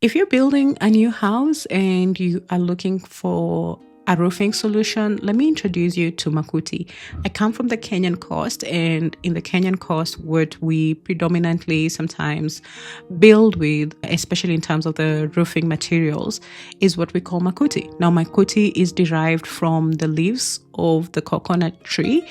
If you're building a new house and you are looking for a roofing solution, let me introduce you to Makuti. I come from the Kenyan coast, and in the Kenyan coast, what we predominantly sometimes build with, especially in terms of the roofing materials, is what we call Makuti. Now, Makuti is derived from the leaves of the coconut tree,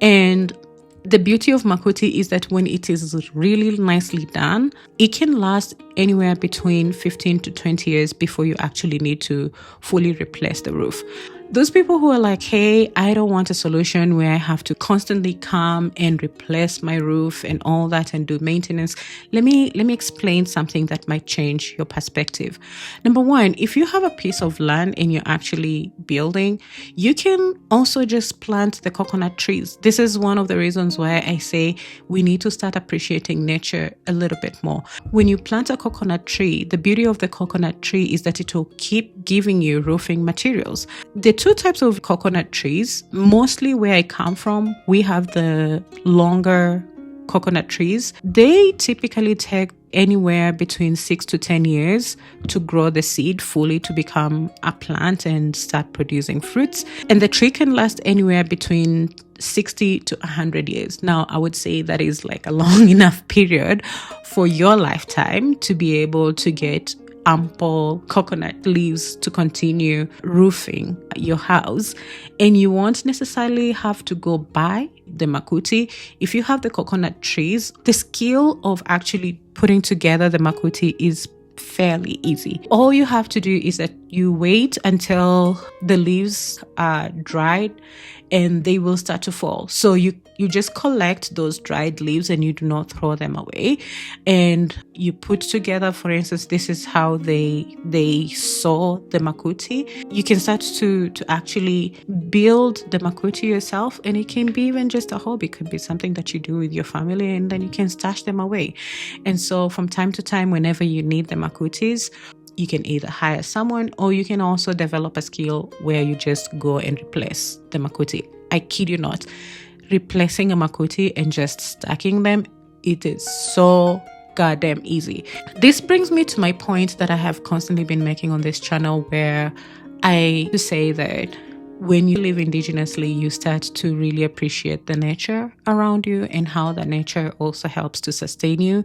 and the beauty of Makuti is that when it is really nicely done, it can last anywhere between 15 to 20 years before you actually need to fully replace the roof. Those people who are like, hey, I don't want a solution where I have to constantly come and replace my roof and all that and do maintenance. Let me explain something that might change your perspective. Number one, if you have a piece of land and you're actually building, you can also just plant the coconut trees. This is one of the reasons why I say we need to start appreciating nature a little bit more. When you plant a coconut tree, the beauty of the coconut tree is that it will keep giving you roofing materials. The two types of coconut trees, mostly where I come from, we have the longer coconut trees. They typically take anywhere between 6 to 10 years to grow the seed fully to become a plant and start producing fruits. And the tree can last anywhere between 60 to 100 years. Now, I would say that is like a long enough period for your lifetime to be able to get ample coconut leaves to continue roofing your house. And you won't necessarily have to go buy the Makuti. If you have the coconut trees, the skill of actually putting together the Makuti is fairly easy. All you have to do is that you wait until the leaves are dried and they will start to fall. So you just collect those dried leaves and you do not throw them away. And you put together, for instance, this is how they saw the Makuti. You can start to actually build the Makuti yourself, and it can be even just a hobby. It could be something that you do with your family, and then you can stash them away. And so from time to time, whenever you need the Makutis, you can either hire someone or you can also develop a skill where you just go and replace the Makuti. I kid you not, replacing a Makuti and just stacking them, it is so goddamn easy. This brings me to my point that I have constantly been making on this channel, where I say that when you live indigenously, you start to really appreciate the nature around you and how that nature also helps to sustain you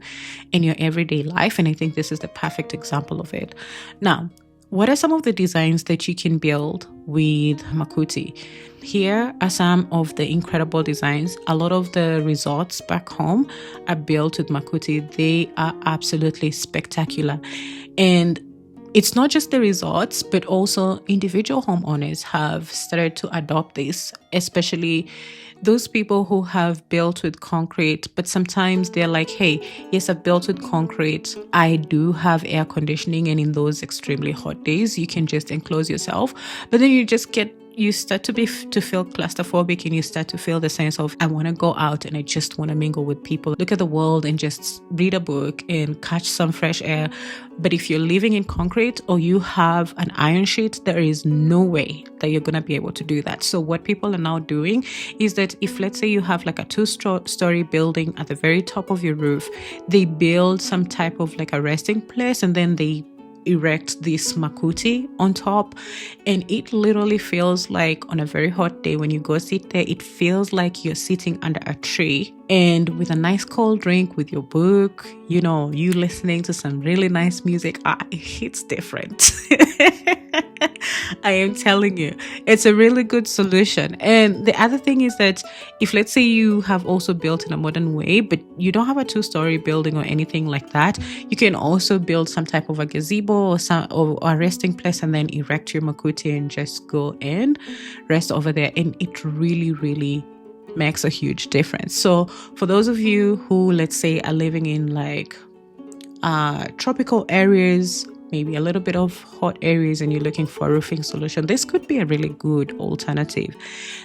in your everyday life. And I think this is the perfect example of it. Now, what are some of the designs that you can build with Makuti? Here are some of the incredible designs. A lot of the resorts back home are built with Makuti. They are absolutely spectacular. And it's not just the resorts, but also individual homeowners have started to adopt this, especially those people who have built with concrete, but sometimes they're like, hey, yes, I've built with concrete. I do have air conditioning, and in those extremely hot days, you can just enclose yourself. But then you start to feel claustrophobic, and you start to feel the sense of, I want to go out and I just want to mingle with people, look at the world and just read a book and catch some fresh air. But if you're living in concrete or you have an iron sheet, there is no way that you're going to be able to do that. So what people are now doing is that if, let's say, you have like a 2-story building, at the very top of your roof, they build some type of like a resting place, and then they erect this Makuti on top, and it literally feels like on a very hot day when you go sit there, it feels like you're sitting under a tree and with a nice cold drink, with your book, you listening to some really nice music. It hits different. I am telling you, it's a really good solution. And the other thing is that if, let's say, you have also built in a modern way, but you don't have a 2-story building or anything like that, you can also build some type of a gazebo or a resting place, and then erect your Makuti and just go and rest over there. And it really, really makes a huge difference. So for those of you who, let's say, are living in like tropical areas, maybe a little bit of hot areas, and you're looking for a roofing solution, this could be a really good alternative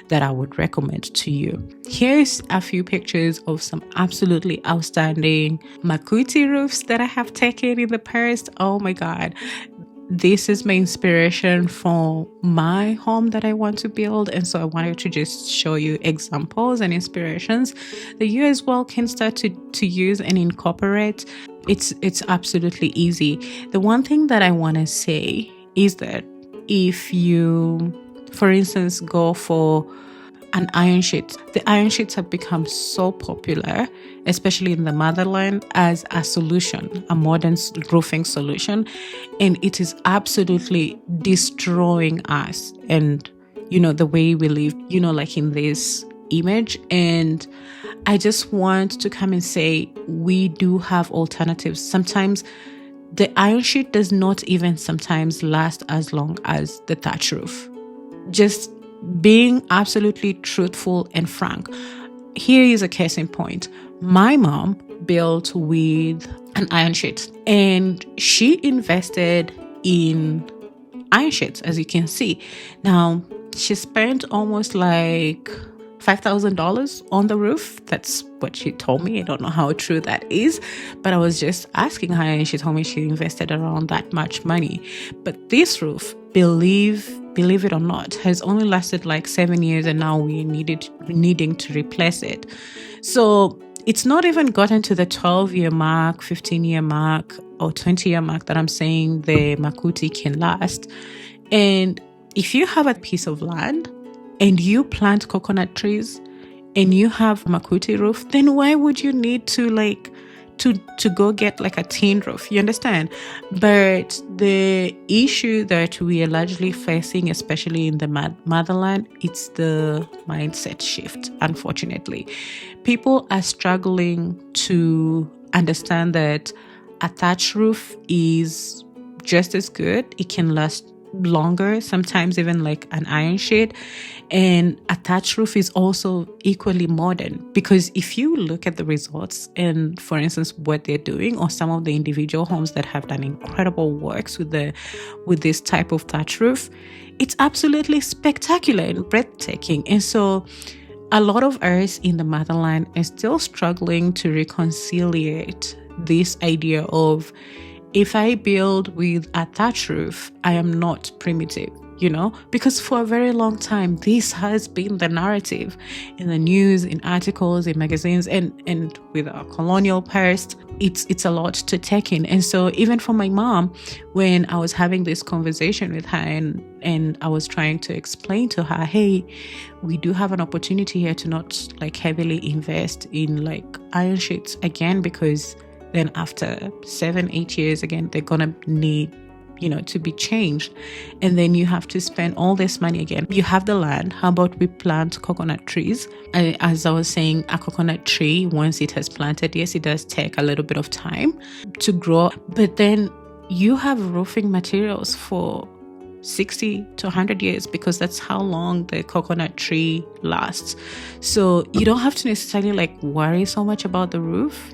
that I would recommend to you. Here's a few pictures of some absolutely outstanding Makuti roofs that I have taken in the past. Oh my God. this is my inspiration for my home that I want to build. And so I wanted to just show you examples and inspirations that you as well can start to use and incorporate. It's absolutely easy. The one thing that I want to say is that if you, for instance, go for an iron sheet, the iron sheets have become so popular, especially in the motherland, as a solution, a modern roofing solution. And it is absolutely destroying us and, the way we live, like in this image. And I just want to come and say, we do have alternatives. Sometimes the iron sheet does not even sometimes last as long as the thatch roof. Just being absolutely truthful and frank. Here is a case in point. My mom built with an iron sheet, and she invested in iron sheets, as you can see. Now, she spent almost like $5,000 on the roof. That's what she told me. I don't know how true that is, but I was just asking her, and she told me she invested around that much money. But this roof, believe it or not, has only lasted like 7 years, and now we're needing to replace it. So it's not even gotten to the 12-year mark, 15-year mark, or 20-year mark that I'm saying the Makuti can last. And if you have a piece of land and you plant coconut trees and you have Makuti roof, then why would you need to to go get like a tin roof? You understand? But the issue that we are largely facing, especially in the motherland, it's the mindset shift, unfortunately. People are struggling to understand that a thatch roof is just as good. It can last longer, sometimes even like an iron sheet. And a thatch roof is also equally modern, because if you look at the results and, for instance, what they're doing, or some of the individual homes that have done incredible works with this type of thatch roof, it's absolutely spectacular and breathtaking. And so a lot of us in the motherland are still struggling to reconciliate this idea of, if I build with a thatch roof, I am not primitive, because for a very long time, this has been the narrative in the news, in articles, in magazines, and with our colonial past. It's a lot to take in. And so even for my mom, when I was having this conversation with her and I was trying to explain to her, hey, we do have an opportunity here to not like heavily invest in like iron sheets again, because then after 7-8 years, again, they're going to need, to be changed. And then you have to spend all this money again. You have the land. How about we plant coconut trees? As I was saying, a coconut tree, once it has planted, yes, it does take a little bit of time to grow. But then you have roofing materials for 60 to 100 years, because that's how long the coconut tree lasts. So you don't have to necessarily like worry so much about the roof,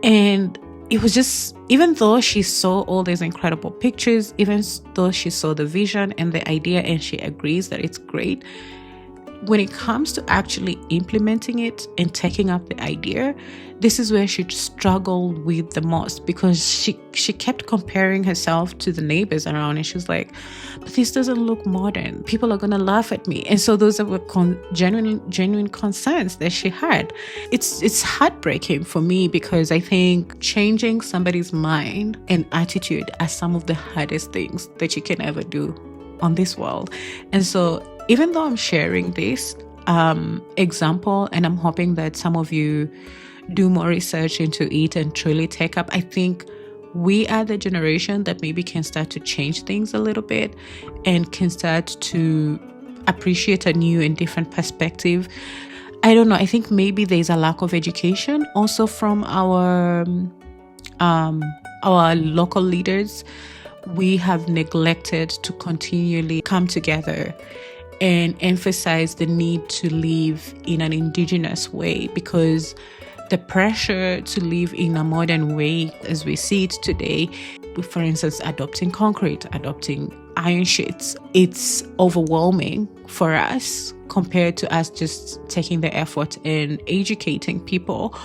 And it was just, even though she saw all these incredible pictures, even though she saw the vision and the idea and she agrees that it's great, when it comes to actually implementing it and taking up the idea, this is where she struggled with the most, because she kept comparing herself to the neighbors around, and she was like, but this doesn't look modern. People are going to laugh at me. And so those were genuine concerns that she had. It's heartbreaking for me, because I think changing somebody's mind and attitude are some of the hardest things that you can ever do on this world. And so even though I'm sharing this example, and I'm hoping that some of you do more research into it and truly take up, I think we are the generation that maybe can start to change things a little bit and can start to appreciate a new and different perspective. I don't know. I think maybe there's a lack of education also from our local leaders. We have neglected to continually come together and emphasize the need to live in an indigenous way, because the pressure to live in a modern way as we see it today, for instance, adopting concrete, adopting iron sheets, it's overwhelming for us compared to us just taking the effort and educating people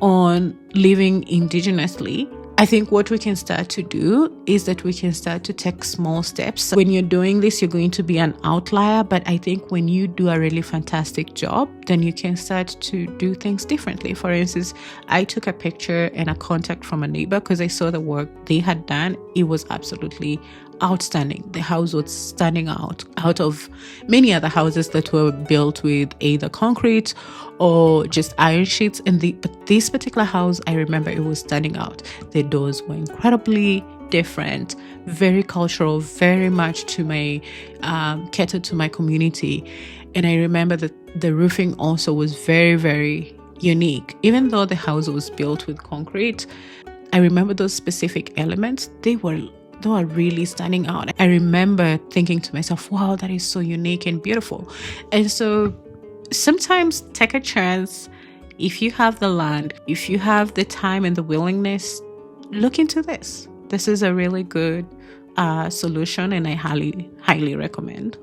on living indigenously I think what we can start to do is that we can start to take small steps. When you're doing this, you're going to be an outlier, but I think when you do a really fantastic job, then you can start to do things differently. For instance, I took a picture and a contact from a neighbor because I saw the work they had done. It was absolutely outstanding. The house was standing out of many other houses that were built with either concrete or just iron sheets. But this particular house, I remember it was standing out. The doors were incredibly different, very cultural, very much to my catered to my community. And I remember that the roofing also was very, very unique. Even though the house was built with concrete, I remember those specific elements. They were really standing out. I remember thinking to myself, wow, that is so unique and beautiful. And so sometimes take a chance. If you have the land, if you have the time and the willingness, look into this. This is a really good solution, and I highly, highly recommend.